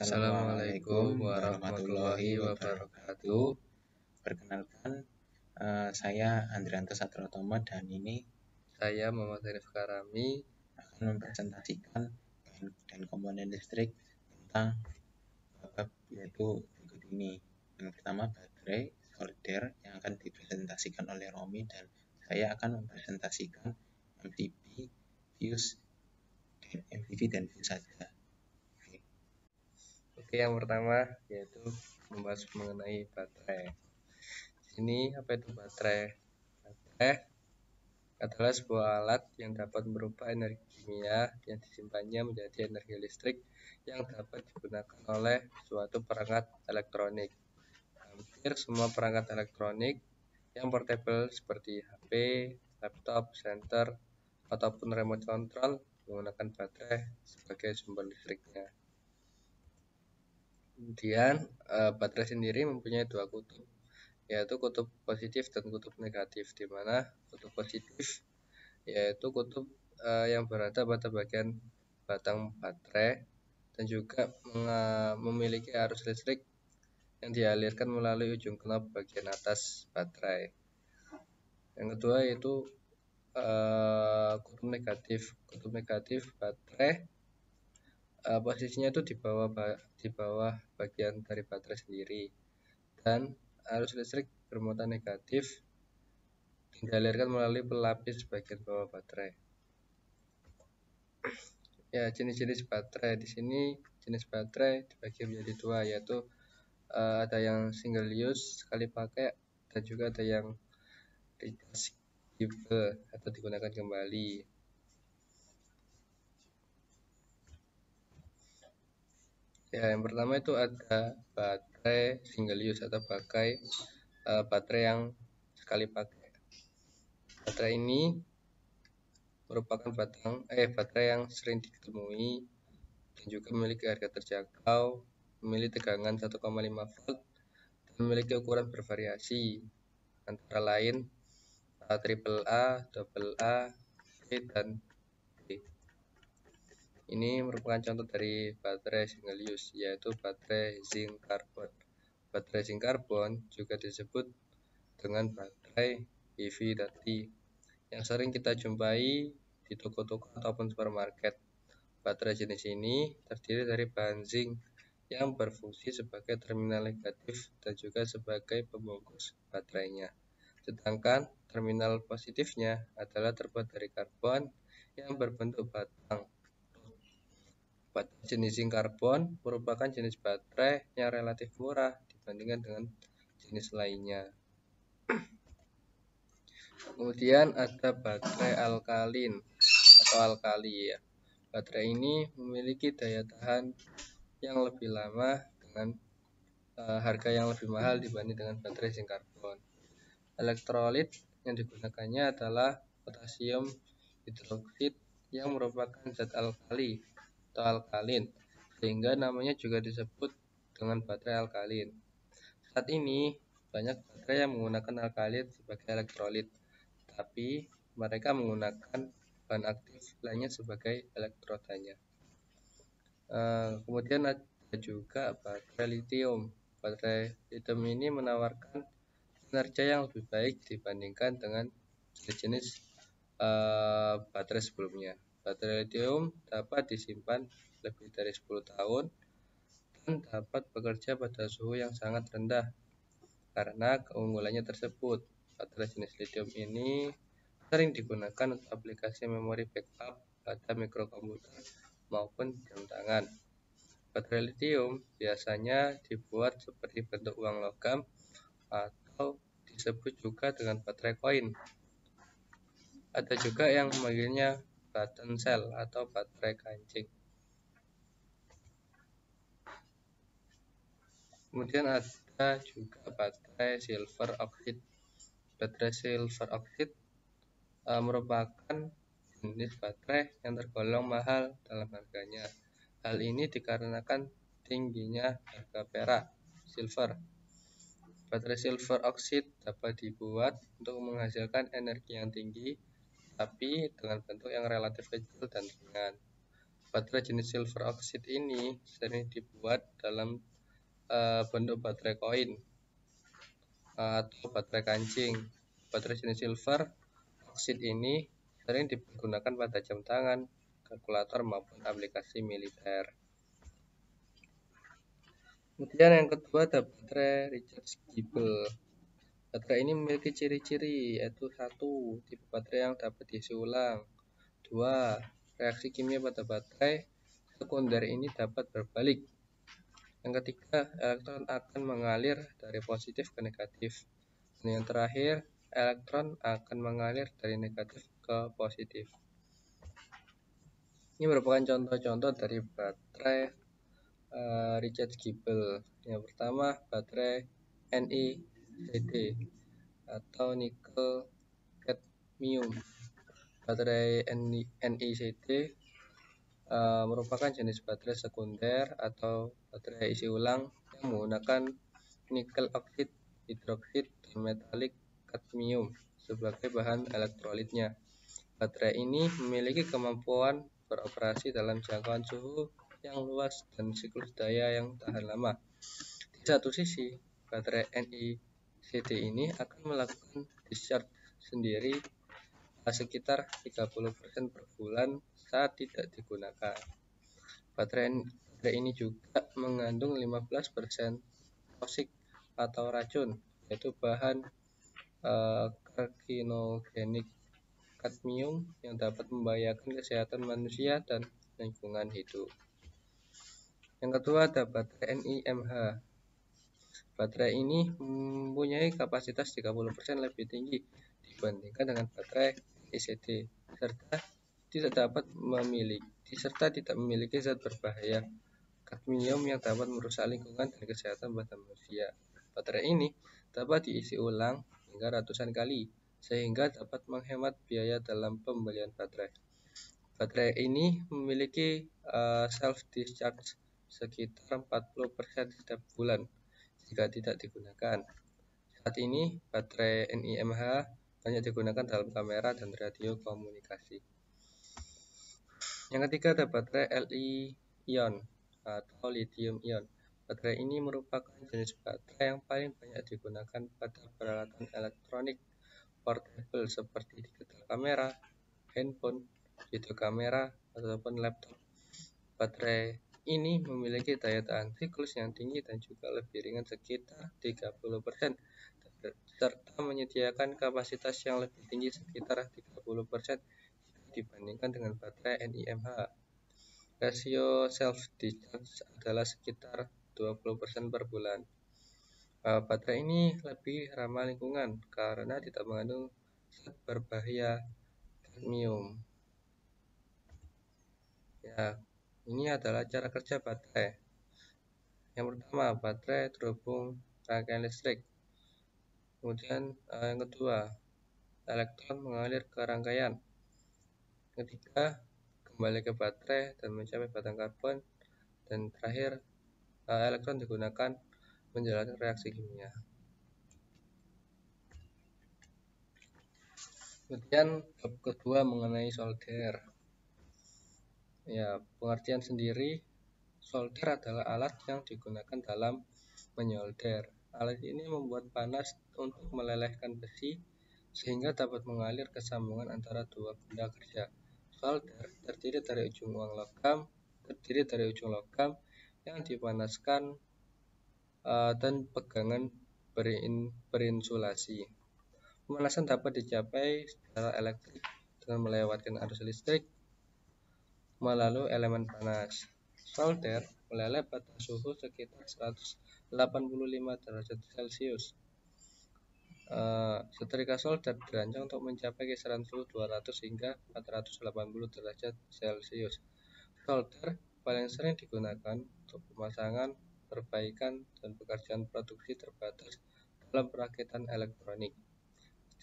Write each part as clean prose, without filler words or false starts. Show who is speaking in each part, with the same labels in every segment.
Speaker 1: Assalamualaikum warahmatullahi wabarakatuh. Perkenalkan, saya Andrianto Satrotomo dan ini
Speaker 2: Saya Muhammad Arif Karami
Speaker 1: akan mempresentasikan bahan dan komponen listrik tentang bab yaitu berikut ini. Yang pertama baterai solder yang akan dipresentasikan oleh Romi dan saya akan mempresentasikan MPP, fuse, dan fuse saja.
Speaker 2: Oke, yang pertama yaitu membahas mengenai baterai. Ini apa itu baterai? Baterai adalah sebuah alat yang dapat merubah energi kimia yang disimpannya menjadi energi listrik yang dapat digunakan oleh suatu perangkat elektronik. Hampir semua perangkat elektronik yang portable seperti HP, laptop, senter, ataupun remote control menggunakan baterai sebagai sumber listriknya. Kemudian baterai sendiri mempunyai dua kutub, yaitu kutub positif dan kutub negatif, di mana kutub positif yaitu kutub yang berada pada bagian batang baterai dan juga memiliki arus listrik yang dialirkan melalui ujung knop bagian atas baterai. Yang kedua yaitu kutub negatif. Kutub negatif baterai posisinya itu di bawah bagian dari baterai sendiri, dan arus listrik bermuatan negatif dialirkan melalui pelapis bagian bawah baterai. Ya, jenis-jenis baterai di sini, jenis baterai dibagi menjadi dua, yaitu ada yang single use sekali pakai dan juga ada yang rechargeable atau digunakan kembali. Ya, yang pertama itu ada baterai single use atau baterai yang sekali pakai. Baterai ini merupakan baterai yang sering ditemui dan juga memiliki harga terjangkau, memiliki tegangan 1,5 volt dan memiliki ukuran bervariasi antara lain AAA, AA, B, dan B. Ini merupakan contoh dari baterai single use, yaitu baterai zinc karbon. Baterai zinc karbon juga disebut dengan baterai EV tadi, yang sering kita jumpai di toko-toko ataupun supermarket. Baterai jenis ini terdiri dari bahan zinc yang berfungsi sebagai terminal negatif dan juga sebagai pembungkus baterainya. Sedangkan terminal positifnya adalah terbuat dari karbon yang berbentuk batang. Baterai jenis zinc karbon merupakan jenis baterai yang relatif murah dibandingkan dengan jenis lainnya. Kemudian ada baterai alkalin atau alkali ya. Baterai ini memiliki daya tahan yang lebih lama dengan harga yang lebih mahal dibanding dengan baterai zinc karbon. Elektrolit yang digunakannya adalah potasium hidroksida yang merupakan zat alkali atau alkalin, sehingga namanya juga disebut dengan baterai alkalin. Saat ini banyak baterai yang menggunakan alkalin sebagai elektrolit, tapi mereka menggunakan bahan aktif lainnya sebagai elektrodanya. Kemudian ada juga baterai lithium. Baterai lithium ini menawarkan kinerja yang lebih baik dibandingkan dengan jenis-jenis baterai sebelumnya. Baterai lithium dapat disimpan lebih dari 10 tahun dan dapat bekerja pada suhu yang sangat rendah. Karena keunggulannya tersebut, baterai jenis lithium ini sering digunakan untuk aplikasi memori backup pada mikrokomputer maupun jam tangan. Baterai lithium biasanya dibuat seperti bentuk uang logam atau disebut juga dengan baterai koin. Ada juga yang memanggilnya button cell atau baterai kancing. Kemudian ada juga baterai silver oxide. Baterai silver oxide merupakan jenis baterai yang tergolong mahal dalam harganya. Hal ini dikarenakan tingginya harga perak silver. Baterai silver oxide dapat dibuat untuk menghasilkan energi yang tinggi, tapi dengan bentuk yang relatif kecil dan ringan. baterai jenis silver oxide ini sering dibuat dalam bentuk baterai koin atau baterai kancing. Baterai jenis silver oxide ini sering digunakan pada jam tangan, kalkulator maupun aplikasi militer. Kemudian yang kedua ada baterai rechargeable. Baterai ini memiliki ciri-ciri, yaitu 1. Tipe baterai yang dapat diisi ulang. 2. Reaksi kimia pada baterai sekunder ini dapat berbalik. Yang ketiga, elektron akan mengalir dari positif ke negatif. Dan yang terakhir, elektron akan mengalir dari negatif ke positif. Ini merupakan contoh-contoh dari baterai rechargeable. Yang pertama, baterai NiCd atau nikel cadmium. Baterai NiCd merupakan jenis baterai sekunder atau baterai isi ulang yang menggunakan nikel oksid, hidroksid, dan metalik kadmium sebagai bahan elektrolitnya. Baterai ini memiliki kemampuan beroperasi dalam jangkauan suhu yang luas dan siklus daya yang tahan lama. Di satu sisi, baterai NiCd ini akan melakukan discharge sendiri sekitar 30% per bulan saat tidak digunakan. Baterai ini juga mengandung 15% toksik atau racun, yaitu bahan karsinogenik kadmium yang dapat membahayakan kesehatan manusia dan lingkungan hidup. Yang kedua ada baterai NiMH. Baterai ini mempunyai kapasitas 30% lebih tinggi dibandingkan dengan baterai NiCd serta tidak memiliki zat berbahaya kadmium yang dapat merusak lingkungan dan kesehatan pada manusia. Baterai ini dapat diisi ulang hingga ratusan kali sehingga dapat menghemat biaya dalam pembelian baterai. Baterai ini memiliki self-discharge sekitar 40% setiap bulan jika tidak digunakan. Saat ini, baterai NiMH banyak digunakan dalam kamera dan radio komunikasi. Yang ketiga ada baterai Li-ion atau lithium ion. Baterai ini merupakan jenis baterai yang paling banyak digunakan pada peralatan elektronik portable seperti digital kamera, handphone, video kamera, ataupun laptop. Baterai ini memiliki daya tahan siklus yang tinggi dan juga lebih ringan sekitar 30%, serta menyediakan kapasitas yang lebih tinggi sekitar 30% dibandingkan dengan baterai NiMH. Rasio self-discharge adalah sekitar 20% per bulan. Baterai ini lebih ramah lingkungan karena tidak mengandung zat berbahaya kadmium. Ya, ini adalah cara kerja baterai. Yang pertama, baterai terhubung rangkaian listrik. Kemudian yang kedua, elektron mengalir ke rangkaian. Ketiga, kembali ke baterai dan mencapai batang karbon. Dan terakhir, elektron digunakan menjalankan reaksi kimia. Kemudian bab kedua mengenai solder. Ya, pengertian sendiri, solder adalah alat yang digunakan dalam menyolder. Alat ini membuat panas untuk melelehkan besi sehingga dapat mengalir ke sambungan antara dua benda kerja. Solder terdiri dari ujung logam yang dipanaskan dan pegangan berinsulasi. Pemanasan dapat dicapai secara elektrik dengan melewatkan arus listrik melalui elemen panas. Solder meleleh pada suhu sekitar 185 derajat Celcius. Setrika solder dirancang untuk mencapai kisaran suhu 200 hingga 480 derajat Celcius. Solder paling sering digunakan untuk pemasangan, perbaikan, dan pekerjaan produksi terbatas dalam perakitan elektronik.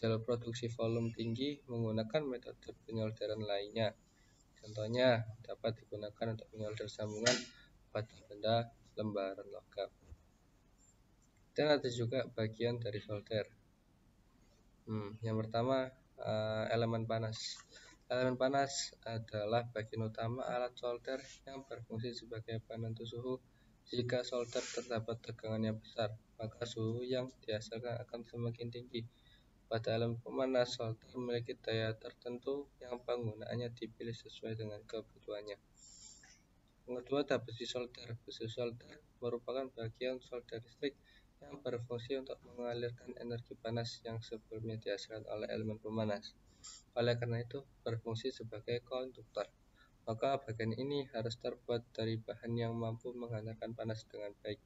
Speaker 2: Jalur produksi volume tinggi menggunakan metode penyolderan lainnya. Contohnya dapat digunakan untuk menyolder sambungan pada benda lembaran logam. Dan ada juga bagian dari solder. Yang pertama, elemen panas. Elemen panas adalah bagian utama alat solder yang berfungsi sebagai penentu suhu. Jika solder terdapat tegangan yang besar, maka suhu yang dihasilkan akan semakin tinggi. Pada elemen pemanas, solder memiliki daya tertentu yang penggunaannya dipilih sesuai dengan kebutuhannya. Yang kedua ada besi solder. Besi solder merupakan bagian solder listrik yang berfungsi untuk mengalirkan energi panas yang sebelumnya dihasilkan oleh elemen pemanas. Oleh karena itu, berfungsi sebagai konduktor. Maka bagian ini harus terbuat dari bahan yang mampu menghantarkan panas dengan baik.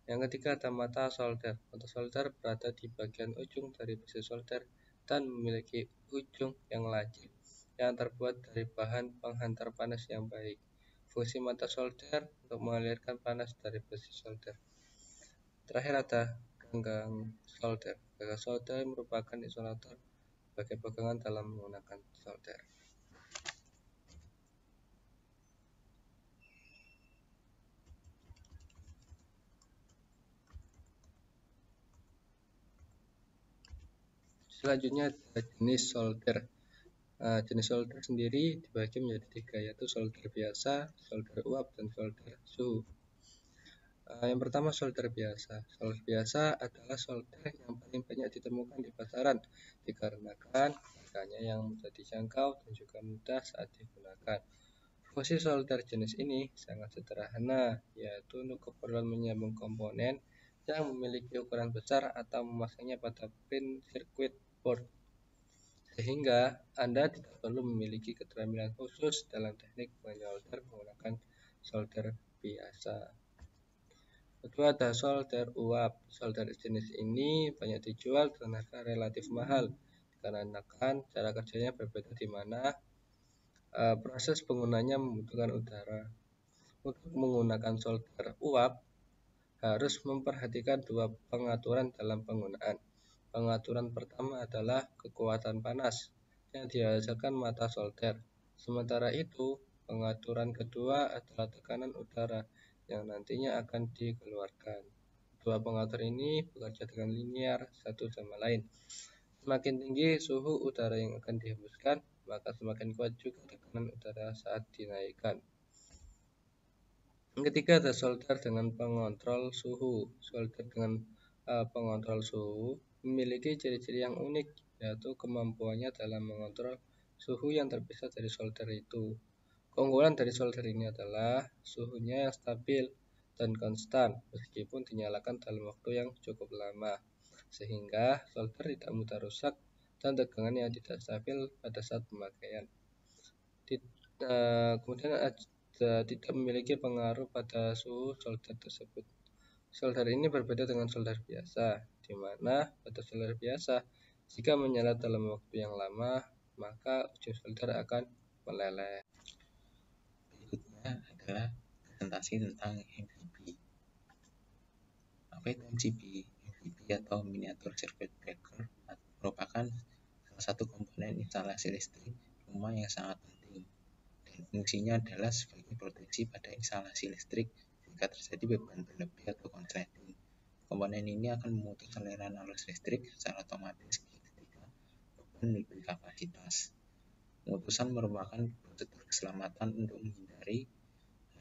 Speaker 2: Yang ketiga ada mata solder. Mata solder berada di bagian ujung dari besi solder dan memiliki ujung yang lancip yang terbuat dari bahan penghantar panas yang baik. Fungsi mata solder untuk mengalirkan panas dari besi solder. Terakhir ada ganggang solder. Ganggang solder merupakan isolator sebagai pegangan dalam menggunakan solder. Selanjutnya ada jenis solder. Jenis solder sendiri dibagi menjadi tiga, yaitu solder biasa, solder uap, dan solder suhu. Yang pertama solder biasa. Solder biasa adalah solder yang paling banyak ditemukan di pasaran dikarenakan harganya yang mudah dijangkau dan juga mudah saat digunakan. Fungsi solder jenis ini sangat sederhana, yaitu untuk keperluan menyambung komponen yang memiliki ukuran besar atau memasangnya pada pin circuit board, sehingga Anda tidak perlu memiliki keterampilan khusus dalam teknik menyolder menggunakan solder biasa. Kedua ada solder uap. Solder jenis ini banyak dijual dengan harga relatif mahal dikarenakan cara kerjanya berbeda, di mana proses penggunanya membutuhkan udara. Untuk menggunakan solder uap harus memperhatikan dua pengaturan dalam penggunaan. Pengaturan pertama adalah kekuatan panas yang dihasilkan mata solder. Sementara itu, pengaturan kedua adalah tekanan udara yang nantinya akan dikeluarkan. Dua pengatur ini bekerja dengan linear satu sama lain. Semakin tinggi suhu udara yang akan dihembuskan, maka semakin kuat juga tekanan udara saat dinaikkan. Yang ketiga ada solder dengan pengontrol suhu. Solder dengan pengontrol suhu memiliki ciri-ciri yang unik, yaitu kemampuannya dalam mengontrol suhu yang terpisah dari solder itu. Keunggulan dari solder ini adalah suhunya yang stabil dan konstan meskipun dinyalakan dalam waktu yang cukup lama, sehingga solder tidak mudah rusak dan tegangan yang tidak stabil pada saat pemakaian. Kemudian tidak memiliki pengaruh pada suhu solder tersebut. Solder ini berbeda dengan solder biasa, di mana pada solder biasa, jika menyala dalam waktu yang lama, maka ujung solder akan meleleh.
Speaker 1: Berikutnya adalah presentasi tentang MCB. Apa itu MCB? MCB atau Miniature Circuit Breaker merupakan salah satu komponen instalasi listrik rumah yang sangat penting, dan fungsinya adalah sebagai proteksi pada instalasi listrik jika terjadi beban berlebih atau konsleting. Komponen ini akan memutus aliran arus listrik secara otomatis ketika beban melebihi kapasitas. Pemutusan merupakan prosedur keselamatan untuk menghindari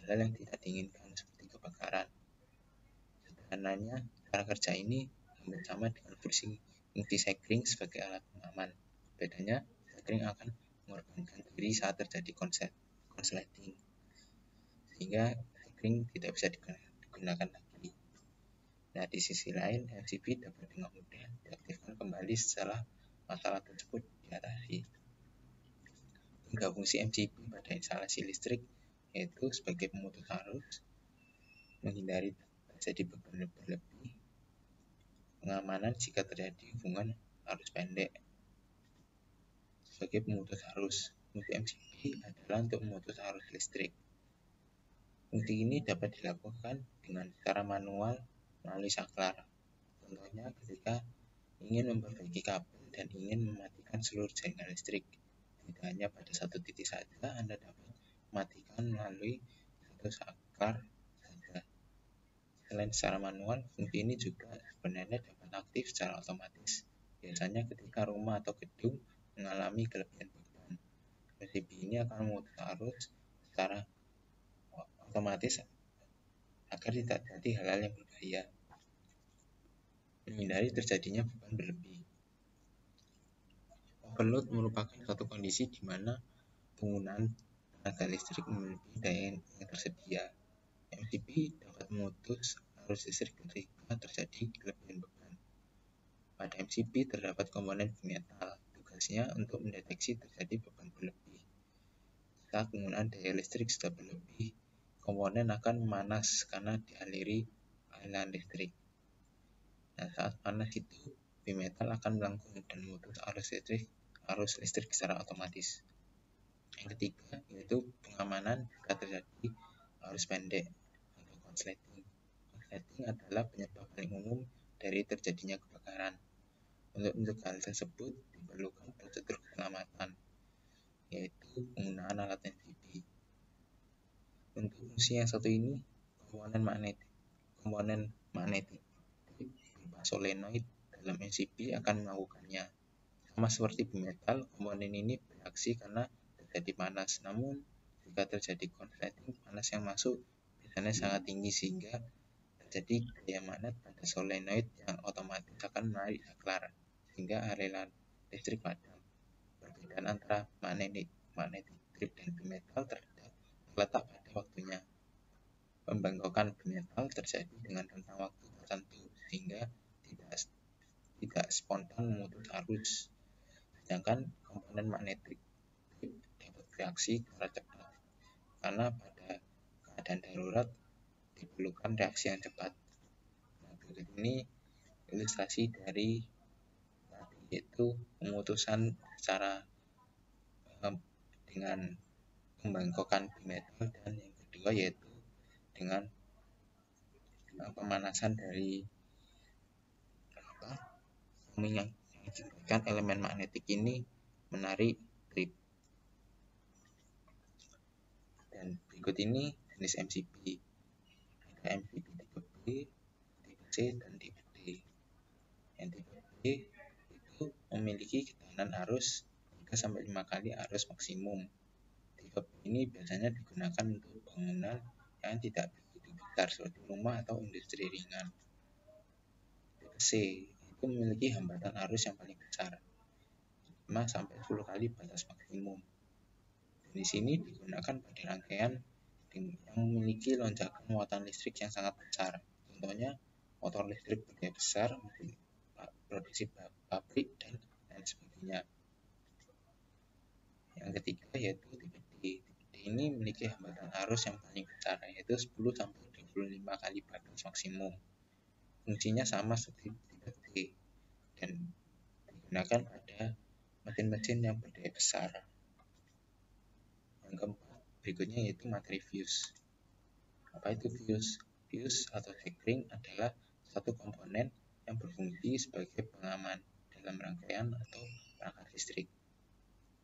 Speaker 1: hal-hal yang tidak diinginkan seperti kebakaran. Sederhananya, cara kerja ini hampir sama dengan fungsi sekring sebagai alat pengaman. Bedanya, sekring akan mengorbankan diri saat terjadi konsleting, sehingga sekring tidak bisa digunakan lagi. Nah, di sisi lain, MCB dapat dengan mudah diaktifkan kembali setelah masalah tersebut diatasi. 3 fungsi MCB pada instalasi listrik yaitu sebagai pemutus arus, menghindari terjadi beban berlebih, pengamanan jika terjadi hubungan arus pendek. Sebagai pemutus arus, fungsi MCB adalah untuk memutus arus listrik. Fungsi ini dapat dilakukan dengan cara manual melalui saklar. Contohnya ketika ingin memperbaiki kabel dan ingin mematikan seluruh jaringan listrik. Tidak hanya pada satu titik saja, Anda dapat mematikan melalui satu saklar saja. Selain secara manual, fungsi ini juga sebenarnya dapat aktif secara otomatis. Biasanya ketika rumah atau gedung mengalami kelebihan beban. MCB ini akan memutus arus secara otomatis agar tidak terjadi hal-hal yang berbahaya, menghindari terjadinya beban berlebih. Overload merupakan suatu kondisi di mana penggunaan tenaga listrik melebihi daya yang tersedia. MCB dapat memutus arus listrik ketika terjadi kelebihan beban. Pada MCB terdapat komponen bimetal. Tugasnya untuk mendeteksi terjadi beban berlebih. Saat penggunaan daya listrik sudah berlebih, komponen akan memanas karena dialiri aliran listrik. Nah, saat panas itu, bimetal akan melengkung dan memutus arus listrik secara otomatis. Yang ketiga yaitu pengamanan jika terjadi arus pendek atau konsleting. Konsleting adalah penyebab paling umum dari terjadinya kebakaran. Untuk mencegah hal tersebut diperlukan prosedur keselamatan, yaitu penggunaan alat MCB. Untuk fungsi yang satu ini, komponen magnetik berupa solenoid dalam MCB akan melakukannya. Sama seperti bimetal, komponen ini bereaksi karena terjadi panas. Namun, jika terjadi konsleting, panas yang masuk biasanya sangat tinggi sehingga terjadi gaya magnet pada solenoid yang otomatis akan menarik saklar sehingga aliran listrik padam. Perbedaan antara magnetic strip dan bimetal terletak pada waktunya. Pembengkokan bimetal terjadi dengan rentang waktu tertentu sehingga tidak spontan memutus arus. Sedangkan komponen magnetik dapat bereaksi secara cepat karena pada keadaan darurat diperlukan reaksi yang cepat. Nah, berikut ini ilustrasi dari yaitu pemutusan secara dengan pembengkokan bimetal, dan yang kedua yaitu dengan pemanasan dari yang menyebabkan elemen magnetik ini menarik grip. Dan berikut ini jenis MCB. Ada MCB tipe B, tipe C, dan tipe D. Yang tipe B itu memiliki ketahanan arus 3-5 kali arus maksimum. Tipe B ini biasanya digunakan untuk bangunan yang tidak begitu besar seperti rumah atau industri ringan. Tipe C itu memiliki hambatan arus yang paling besar, 5-10 kali batas maksimum. Di sini digunakan pada rangkaian yang memiliki lonjakan muatan listrik yang sangat besar. Contohnya motor listrik berdaya besar, mesin produksi pabrik, dan lain sebagainya. Yang ketiga yaitu tipe D. Tipe D ini memiliki hambatan arus yang paling besar, yaitu 10-25 kali batas maksimum. Fungsinya sama seperti tipe D dan digunakan pada mesin-mesin yang berdaya besar. Yang keempat berikutnya yaitu materi fuse. Apa itu fuse? Fuse atau sekring adalah satu komponen yang berfungsi sebagai pengaman dalam rangkaian atau perangkat listrik.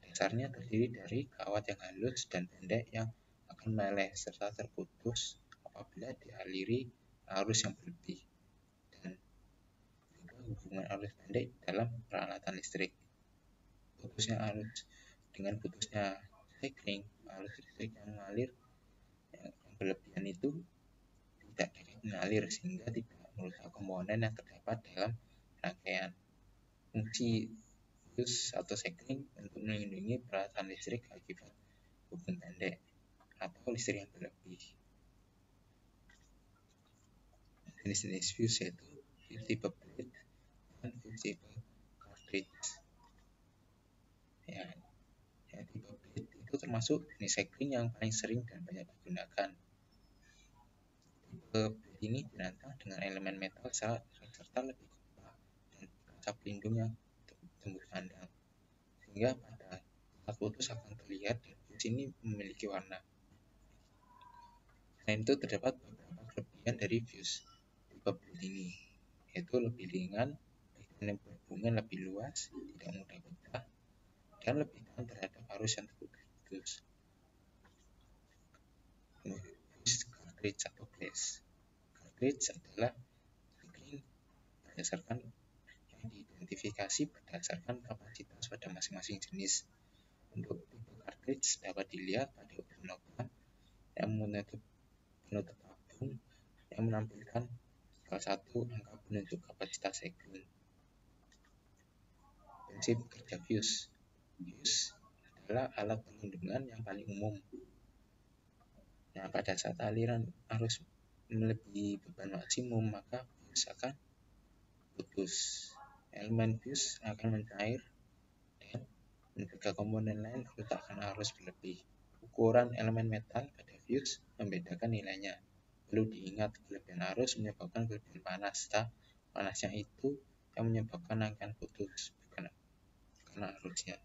Speaker 1: Dasarnya terdiri dari kawat yang halus dan pendek yang akan meleleh serta terputus apabila dialiri arus yang berlebih, dan juga hubungan arus pendek dalam peralatan listrik. Dengan putusnya sekring, arus listrik yang mengalir yang berlebihan itu tidak dapat mengalir sehingga tidak merusak komponen yang terdapat dalam rangkaian. Fungsi fuse atau sekring untuk melindungi peralatan listrik akibat hubungan pendek atau listrik yang berlebih. Jenis-jenis fuse yaitu fuse tipe plate dan fuse tipe cartridge. Tipe plate itu termasuk jenis sekring yang paling sering dan banyak digunakan. Tipe plate ini dirancang dengan elemen metal serta lebih kokoh dan kaca pelindung yang tembus pandang, sehingga pada saat putus akan terlihat dan fuse ini memiliki warna. Selain itu terdapat beberapa kelebihan dari fuse tipe plate ini, yaitu lebih ringan, dengan hubungan lebih luas, tidak mudah pecah, dan lebih tahan terhadap arus yang terputus. Fuse cartridge atau flash. Cartridge adalah sekring berdasarkan yang diidentifikasi berdasarkan kapasitas pada masing-masing jenis. Untuk tipe bridge dapat dilihat pada hubungan logam yang menutup tabung yang menampilkan salah satu angka penunjuk kapasitas segmen. Prinsip kerja fuse. Fuse adalah alat pelindungan yang paling umum. Nah, pada saat aliran arus melebihi beban maksimum, maka fuse akan putus. Elemen fuse akan mencair dan mencegah komponen lain letakkan arus berlebih. Ukuran elemen metal pada fuse membedakan nilainya. Perlu diingat, kelebihan arus menyebabkan kelebihan panas. Panasnya itu yang menyebabkan rangkaian putus, bukan karena arusnya.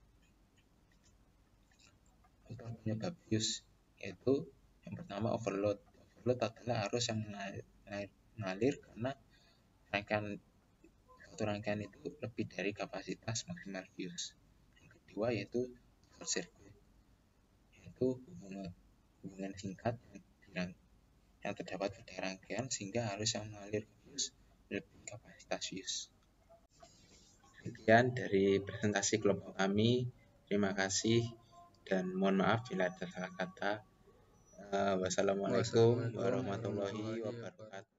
Speaker 1: Faktor penyebab fuse yaitu yang pertama overload. Overload adalah arus yang mengalir karena satu rangkaian itu lebih dari kapasitas maksimal fuse. Yang kedua yaitu short circuit, yaitu hubungan singkat yang terdapat pada rangkaian sehingga arus yang mengalir ke fuse melebihi kapasitas fuse. Sekian dari presentasi kelompok kami. Terima kasih dan mohon maaf bila ada salah kata. Wassalamualaikum warahmatullahi wabarakatuh.